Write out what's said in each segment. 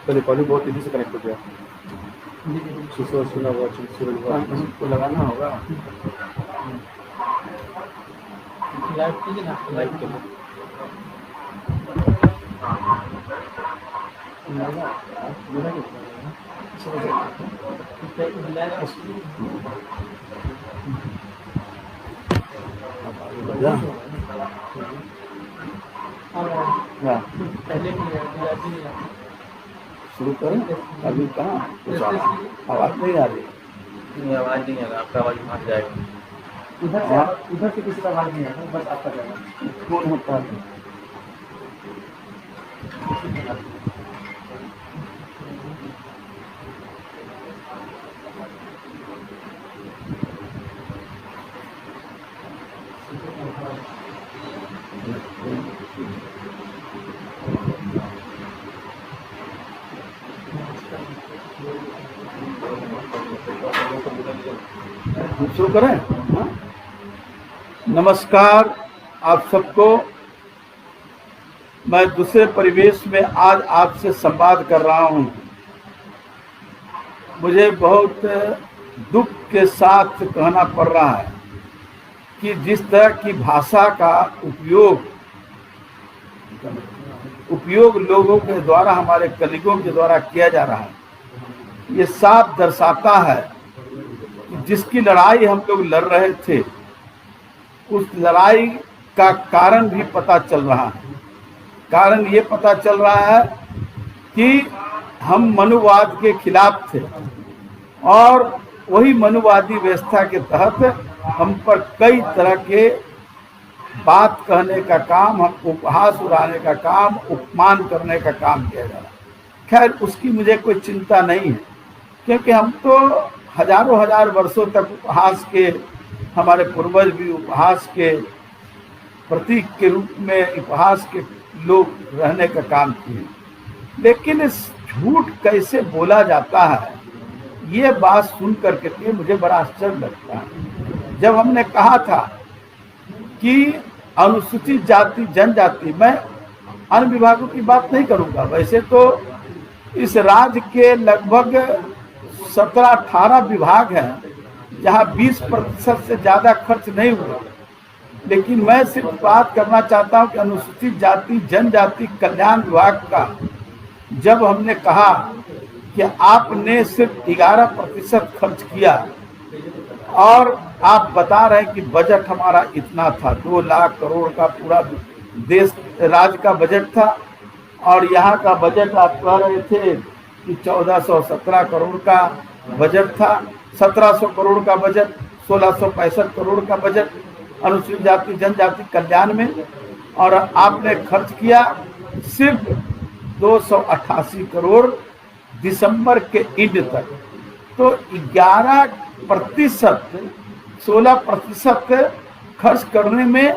तो रिकॉर्डिंग बहुत तेजी से कनेक्ट हो गया। शीशो सुना हुआ को लगाना होगा। लाइव कीजिए ना, लाइव के लिए पहले भी शुरू करें। अभी कहाँ कुछ आवाज़ नहीं आ रही। आवाज़ नहीं आ रहा, आपका आवाज़ भाग जाएगा। इधर से किसी का आवाज़ नहीं आता, बस आपका जाएगा। कौन होता है? शुरू करें। हाँ? नमस्कार आप सबको। मैं दूसरे परिवेश में आज आपसे संवाद कर रहा हूं। मुझे बहुत दुख के साथ कहना पड़ रहा है कि जिस तरह की भाषा का उपयोग लोगों के द्वारा, हमारे कलीगों के द्वारा किया जा रहा है, ये साफ दर्शाता है कि जिसकी लड़ाई हम लोग लड़ रहे थे उस लड़ाई का कारण भी पता चल रहा है। कारण ये पता चल रहा है कि हम मनुवाद के खिलाफ थे और वही मनुवादी व्यवस्था के तहत हम पर कई तरह के बात कहने का काम, हम उपहास उड़ाने का काम, अपमान करने का काम किया जा रहा है। खैर उसकी मुझे कोई चिंता नहीं है, क्योंकि हम तो हजारों हजार वर्षों तक उपहास के, हमारे पूर्वज भी उपहास के प्रतीक के रूप में उपहास के लोग रहने का काम किए। लेकिन इस झूठ कैसे बोला जाता है, ये बात सुन करके मुझे बड़ा आश्चर्य लगता है। जब हमने कहा था कि अनुसूचित जाति जनजाति, मैं अन्य विभागों की बात नहीं करूंगा, वैसे तो इस राज्य के लगभग 17-18 विभाग हैं जहां 20% से ज़्यादा खर्च नहीं हुआ। लेकिन मैं सिर्फ बात करना चाहता हूं कि अनुसूचित जाति जनजाति कल्याण विभाग का जब हमने कहा कि आपने सिर्फ 11% खर्च किया और आप बता रहे हैं कि बजट हमारा इतना था, 2 लाख करोड़ का पूरा देश राज्य का बजट था, और यहाँ का बजट आप कह रहे थे कि 1417 करोड़ का बजट था, 1700 करोड़ का बजट, 1665 करोड़ का बजट अनुसूचित जाति जनजाति कल्याण में, और आपने खर्च किया सिर्फ 288 करोड़ दिसंबर के एंड तक। तो 11%, 16% खर्च करने में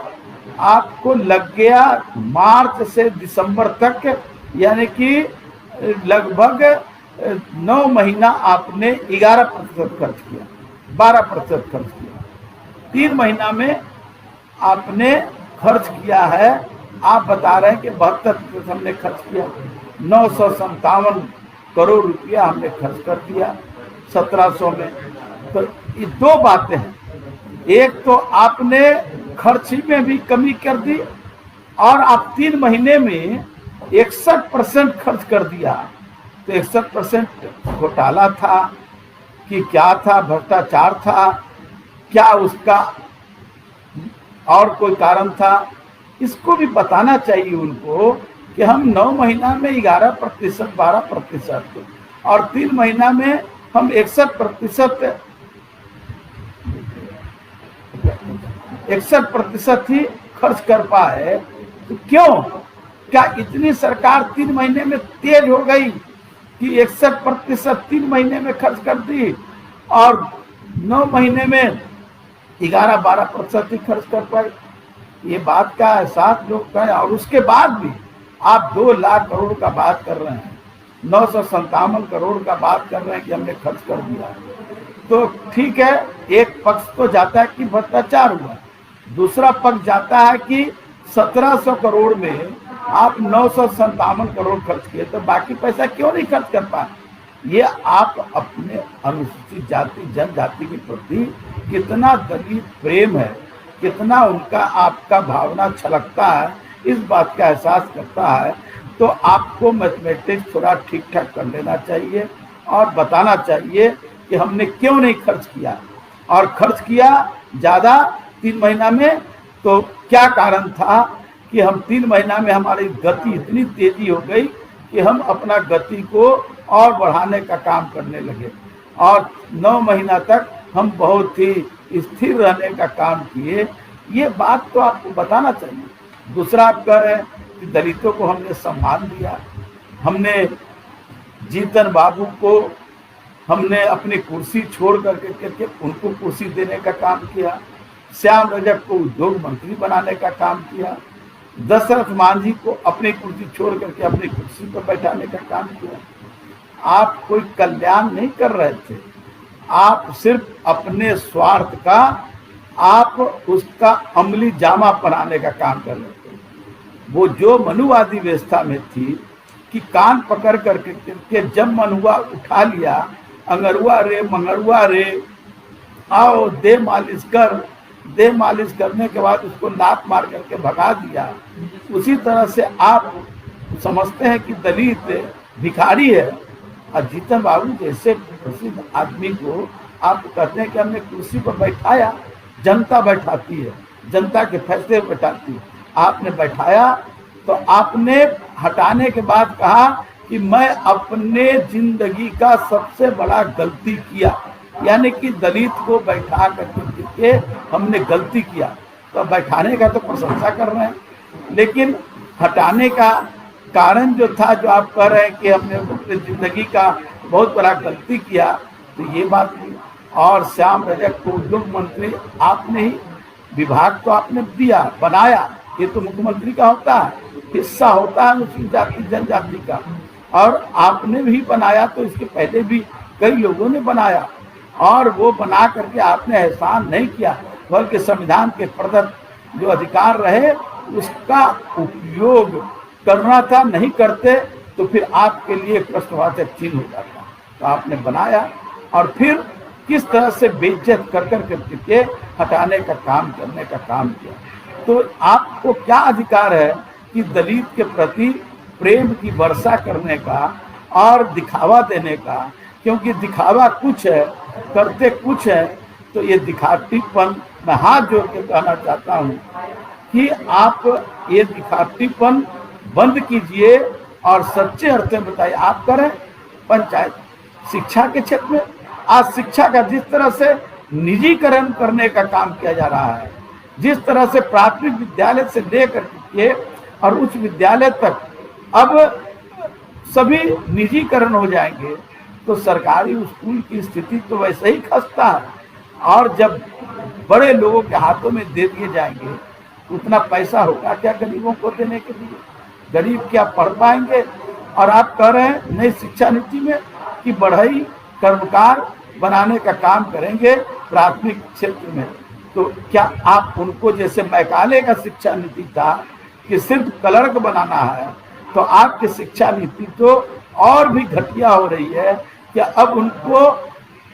आपको लग गया मार्च से दिसंबर तक, यानी कि लगभग 9 महीना आपने 11% खर्च किया, 12% खर्च किया। 3 महीना में आपने खर्च किया है, आप बता रहे हैं कि 72% हमने खर्च किया। 957 करोड़ रुपया हमने खर्च कर दिया 1700 में। तो ये 2 बातें हैं, एक तो आपने खर्च में भी कमी कर दी और आप 3 महीने में 61% खर्च कर दिया। तो 61% घोटाला था कि क्या था, भ्रष्टाचार था क्या, उसका और कोई कारण था, इसको भी बताना चाहिए उनको कि हम 9 महीना में 11%, 12% और 3 महीना में हम 61% ही खर्च कर पाए। तो क्यों, क्या इतनी सरकार 3 महीने में तेज हो गई कि 61% 3 महीने में खर्च कर दी और 9 महीने में 11-12% ही खर्च कर पाए? ये बात का एहसास लोग करें। और उसके बाद भी आप 2 लाख करोड़ का बात कर रहे हैं, 957 करोड़ का बात कर रहे हैं कि हमने खर्च कर दिया। तो ठीक है, एक पक्ष तो जाता है कि भ्रष्टाचार हुआ, दूसरा पक्ष जाता है कि 1700 करोड़ में आप 957 करोड़ खर्च किए, तो बाकी पैसा क्यों नहीं खर्च कर पाए? ये आप अपने अनुसूचित जाति जनजाति के प्रति कितना दलित प्रेम है, कितना उनका आपका भावना छलकता है, इस बात का एहसास करता है। तो आपको मैथमेटिक्स थोड़ा ठीक ठाक कर लेना चाहिए और बताना चाहिए कि हमने क्यों नहीं खर्च किया, और खर्च किया ज़्यादा 3 महीना में, तो क्या कारण था कि हम 3 महीना में हमारी गति इतनी तेजी हो गई कि हम अपना गति को और बढ़ाने का काम करने लगे, और 9 महीना तक हम बहुत ही स्थिर रहने का काम किए। ये बात तो आपको बताना चाहिए। दूसरा, आप कह रहे हैं कि दलितों को हमने सम्मान दिया, हमने जीतन बाबू को हमने अपनी कुर्सी छोड़ करके उनको कुर्सी देने का काम किया, श्याम रजक को उद्योग मंत्री बनाने का काम किया, दशरथ मांझी को अपनी कुर्सी छोड़ करके अपनी कुर्सी पर बैठाने का काम किया। आप कोई कल्याण नहीं कर रहे थे, आप सिर्फ अपने स्वार्थ का, आप उसका अमली जामा पहनाने का काम कर रहे थे। वो जो मनुवादी व्यवस्था में थी कि कान पकड़ करके जब मन हुआ उठा लिया, अंगरुआ रे मंगरुआ रे, आओ दे मालिश कर, दे मालिश करने के बाद उसको लात मार करके भगा दिया। उसी तरह से आप समझते हैं कि दलित भिखारी है, और जीतन बाबू जैसे प्रसिद्ध आदमी को आप कहते हैं कि हमने कुर्सी पर बैठाया। जनता बैठाती है, जनता के फैसले बैठाती है। आपने बैठाया तो आपने हटाने के बाद कहा कि मैं अपने जिंदगी का सबसे बड़ा गलती किया, यानी कि दलित को बैठा करके हमने गलती किया। तो बैठाने का तो प्रशंसा कर रहे हैं, लेकिन हटाने का कारण जो था, जो आप कह रहे हैं कि हमने अपनी जिंदगी का बहुत बड़ा गलती किया, तो ये बात नहीं। और श्याम रजक को उद्योग मंत्री आपने ही, विभाग तो आपने दिया, बनाया, ये तो मुख्यमंत्री का होता है, हिस्सा होता है अनुसूचित जाति जनजाति का, और आपने भी बनाया। तो इसके पहले भी कई लोगों ने बनाया, और वो बना करके आपने एहसान नहीं किया, बल्कि संविधान के प्रदत्त जो अधिकार रहे उसका उपयोग करना था। नहीं करते तो फिर आपके लिए प्रश्नवाचक चिन्ह हो जाता। तो आपने बनाया और फिर किस तरह से बेइज्जत कर करके हटाने का काम, करने का काम किया। तो आपको क्या अधिकार है कि दलित के प्रति प्रेम की वर्षा करने का और दिखावा देने का? क्योंकि दिखावा कुछ है, करते कुछ है। तो ये दिखावटीपन, मैं हाथ जोड़ के कहना चाहता हूँ कि आप ये दिखावटीपन बंद कीजिए और सच्चे अर्थ में बताइए। आप करें पंचायत शिक्षा के क्षेत्र में, आज शिक्षा का जिस तरह से निजीकरण करने का काम किया जा रहा है, जिस तरह से प्राथमिक विद्यालय से लेकर के और उच्च विद्यालय तक अब सभी निजीकरण हो जाएंगे, तो सरकारी स्कूल की स्थिति तो वैसे ही खस्ता है। और जब बड़े लोगों के हाथों में दे दिए जाएंगे, उतना पैसा होगा क्या गरीबों को देने के लिए? गरीब क्या पढ़ पाएंगे? और आप कह रहे हैं नई शिक्षा नीति में कि बढ़ई कर्मकार बनाने का काम करेंगे प्राथमिक क्षेत्र में। तो क्या आप उनको, जैसे मैकाले का शिक्षा नीति था कि सिर्फ क्लर्क बनाना है, तो आपकी शिक्षा नीति तो और भी घटिया हो रही है कि अब उनको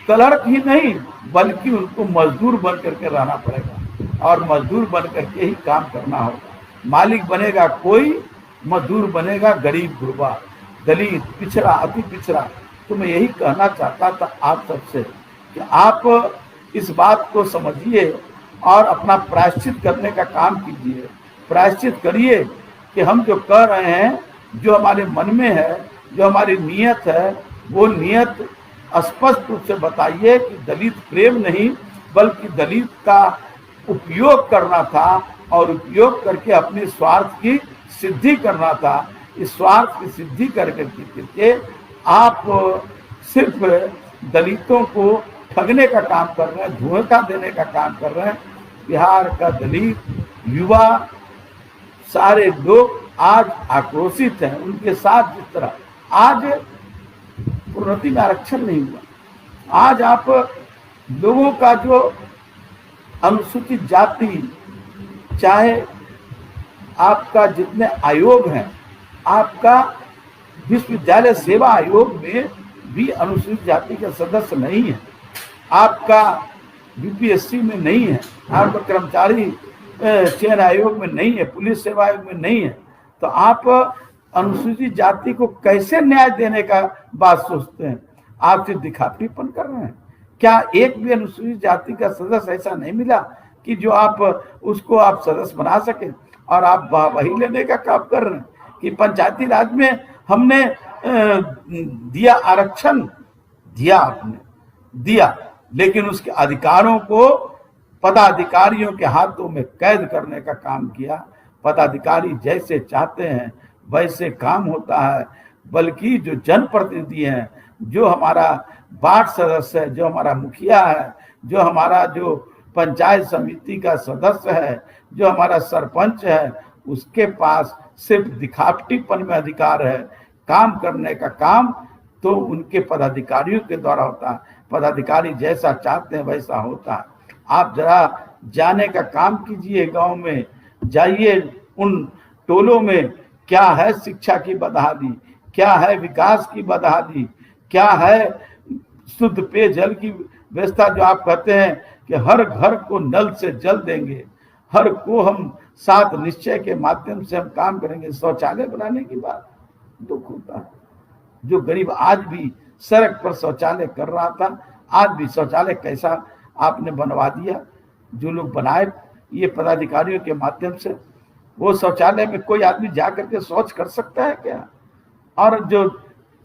क्लर्क ही नहीं बल्कि उनको मजदूर बन करके रहना पड़ेगा, और मजदूर बन करके ही काम करना होगा। मालिक बनेगा कोई, मजदूर बनेगा गरीब गुरबा, दलित, पिछड़ा, अति पिछड़ा। तो मैं यही कहना चाहता था आप सबसे कि आप इस बात को समझिए और अपना प्रायश्चित करने का काम कीजिए। प्रायश्चित करिए कि हम जो कह रहे हैं, जो हमारे मन में है, जो हमारी नीयत है, वो नीयत स्पष्ट रूप से बताइए कि दलित प्रेम नहीं बल्कि दलित का उपयोग करना था, और उपयोग करके अपने स्वार्थ की सिद्धि करना था। इस स्वार्थ की सिद्धि करके आप सिर्फ दलितों को ठगने का काम कर रहे हैं, धोखा देने का काम कर रहे हैं। बिहार का दलित युवा सारे लोग आज आक्रोशित हैं। उनके साथ जिस तरह आज प्रोन्नति में आरक्षण नहीं हुआ, आज आप लोगों का जो अनुसूचित जाति, चाहे आपका जितने आयोग हैं, आपका विश्वविद्यालय सेवा आयोग में भी अनुसूचित जाति के सदस्य नहीं है, आपका यूपीएससी में नहीं है, आपका कर्मचारी चयन आयोग में नहीं है, पुलिस सेवा आयोग में नहीं है, तो आप अनुसूचित जाति को कैसे न्याय देने का बात सोचते हैं? आप सिर्फ दिखावटीपन कर रहे हैं। क्या एक भी अनुसूचित जाति का सदस्य ऐसा नहीं मिला कि जो आप उसको आप सदस्य बना सके? और आप वही लेने का काम कर रहे हैं कि पंचायती राज में हमने दिया आरक्षण, दिया, आपने दिया, लेकिन उसके अधिकारों को पदाधिकारियों के हाथों में कैद करने का काम किया। पदाधिकारी जैसे चाहते हैं वैसे काम होता है, बल्कि जो जनप्रतिनिधि हैं, जो हमारा वार्ड सदस्य है, जो हमारा मुखिया है, जो हमारा जो पंचायत समिति का सदस्य है, जो हमारा सरपंच है, उसके पास सिर्फ दिखावटीपन में अधिकार है। काम करने का काम तो उनके पदाधिकारियों के द्वारा होता है। पदाधिकारी जैसा चाहते हैं वैसा होता है। आप जरा जाने का काम कीजिए, गांव में जाइए, उन टोलों में क्या है शिक्षा की बदहाली, क्या है विकास की बदहाली, क्या है शुद्ध पेयजल की व्यवस्था। जो आप कहते हैं कि हर घर को नल से जल देंगे, हर को हम 7 निश्चय के माध्यम से हम काम करेंगे, शौचालय बनाने की बात, दुख होता है। जो गरीब आज भी सड़क पर शौचालय कर रहा था, आज भी शौचालय कैसा आपने बनवा दिया। जो लोग बनाए ये पदाधिकारियों के माध्यम से, वो शौचालय में कोई आदमी जा करके शौच कर सकता है क्या? और जो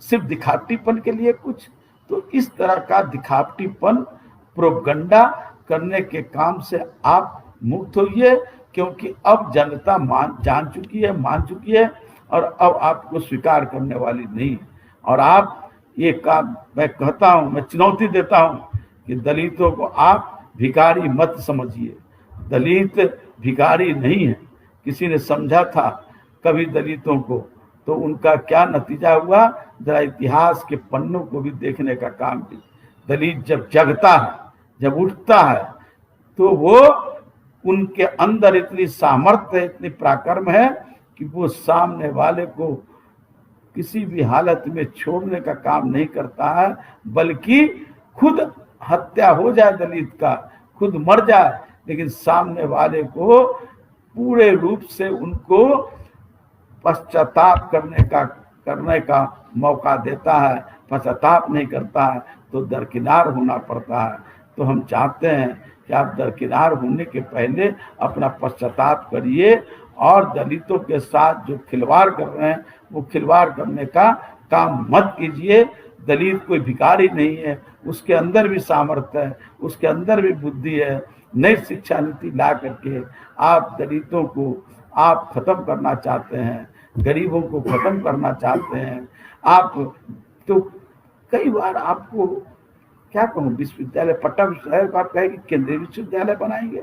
सिर्फ दिखावटीपन के लिए कुछ, तो इस तरह का दिखावटीपन प्रोपगंडा करने के काम से आप मुक्त होइए, क्योंकि अब जनता जान चुकी है, मान चुकी है, और अब आपको स्वीकार करने वाली नहीं। और आप ये काम, मैं कहता हूँ, मैं चुनौती देता हूँ कि दलितों को आप भिखारी मत समझिए। दलित भिखारी नहीं है। किसी ने समझा था कभी दलितों को, तो उनका क्या नतीजा हुआ, जरा इतिहास के पन्नों को भी देखने का काम कीजिए। दलित जब जगता है, जब उठता है, तो वो उनके अंदर इतनी सामर्थ्य है, इतनी पराक्रम है कि वो सामने वाले को किसी भी हालत में छोड़ने का काम नहीं करता है, बल्कि खुद हत्या हो जाए दलित का, खुद मर जाए, लेकिन सामने वाले को पूरे रूप से उनको पश्चाताप करने का मौका देता है। पश्चाताप नहीं करता है तो दरकिनार होना पड़ता है। तो हम चाहते हैं कि आप दरकिनार होने के पहले अपना पश्चाताप करिए, और दलितों के साथ जो खिलवाड़ कर रहे हैं वो खिलवाड़ करने का काम मत कीजिए। दलित कोई भिखारी नहीं है, उसके अंदर भी सामर्थ्य है, उसके अंदर भी बुद्धि है। नई शिक्षा नीति ला करके आप दलितों को आप खत्म करना चाहते हैं, गरीबों को खत्म करना चाहते हैं। आप तो कई बार आपको क्या कहूँ, विश्वविद्यालय, पटना विश्वविद्यालय को आप कहें कि केंद्रीय विश्वविद्यालय बनाएंगे,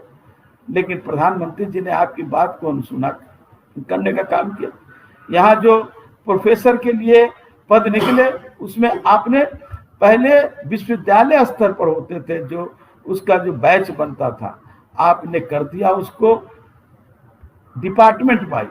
लेकिन प्रधानमंत्री जी ने आपकी बात को अनसुना करने का काम किया। यहाँ जो प्रोफेसर के लिए पद निकले, उसमें आपने पहले विश्वविद्यालय स्तर पर होते थे, जो उसका जो बैच बनता था, आपने कर दिया उसको डिपार्टमेंट वाइज।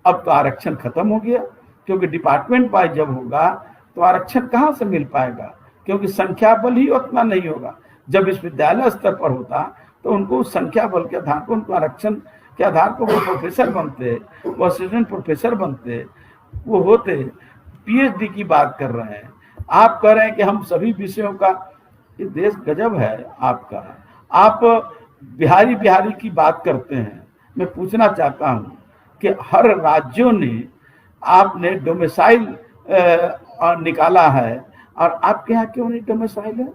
अब तो आरक्षण खत्म हो गया, क्योंकि डिपार्टमेंट वाइज जब होगा तो आरक्षण कहाँ से मिल पाएगा, क्योंकि संख्या बल ही उतना नहीं होगा। जब विश्वविद्यालय स्तर पर होता तो उनको संख्या बल के आधार पर, उनको आरक्षण के आधार पर वो प्रोफेसर बनते, वो असिस्टेंट प्रोफेसर बनते, वो होते। पीएचडी की बात कर रहे हैं आप, कह रहे हैं कि हम सभी विषयों का, ये देश गजब है आपका। आप बिहारी की बात करते हैं। मैं पूछना चाहता हूँ कि हर राज्यों ने आपने डोमिसाइल निकाला है, और आपके यहाँ क्यों नहीं डोमिसाइल है?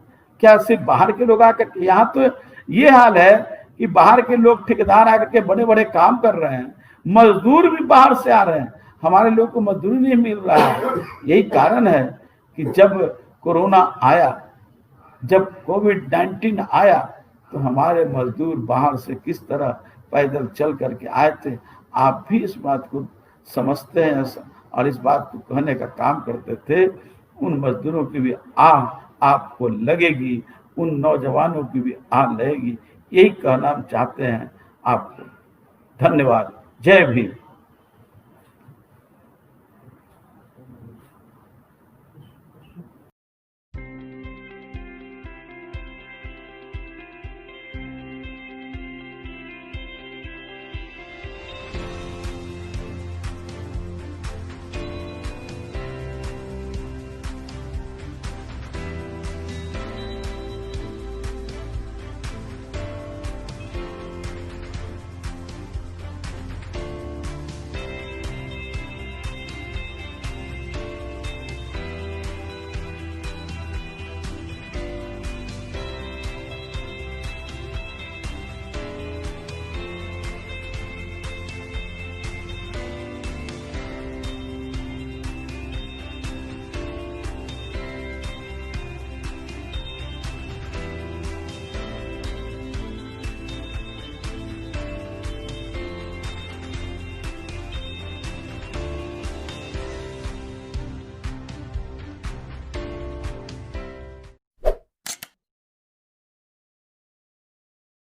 क्या सिर्फ बाहर के लोग आकर के? यहाँ तो ये हाल है कि बाहर के लोग ठेकेदार आकर के बड़े बड़े काम कर रहे हैं, मजदूर भी बाहर से आ रहे हैं, हमारे लोग को मजदूरी नहीं मिल रहा है। यही कारण है कि जब कोरोना आया, जब कोविड-19 आया, तो हमारे मजदूर बाहर से किस तरह पैदल चल करके आए थे। आप भी इस बात को समझते हैं और इस बात को कहने का काम करते थे। उन मजदूरों की भी आपको लगेगी, उन नौजवानों की भी लगेगी। यही कहना हम चाहते हैं आपको। धन्यवाद। जय भीम।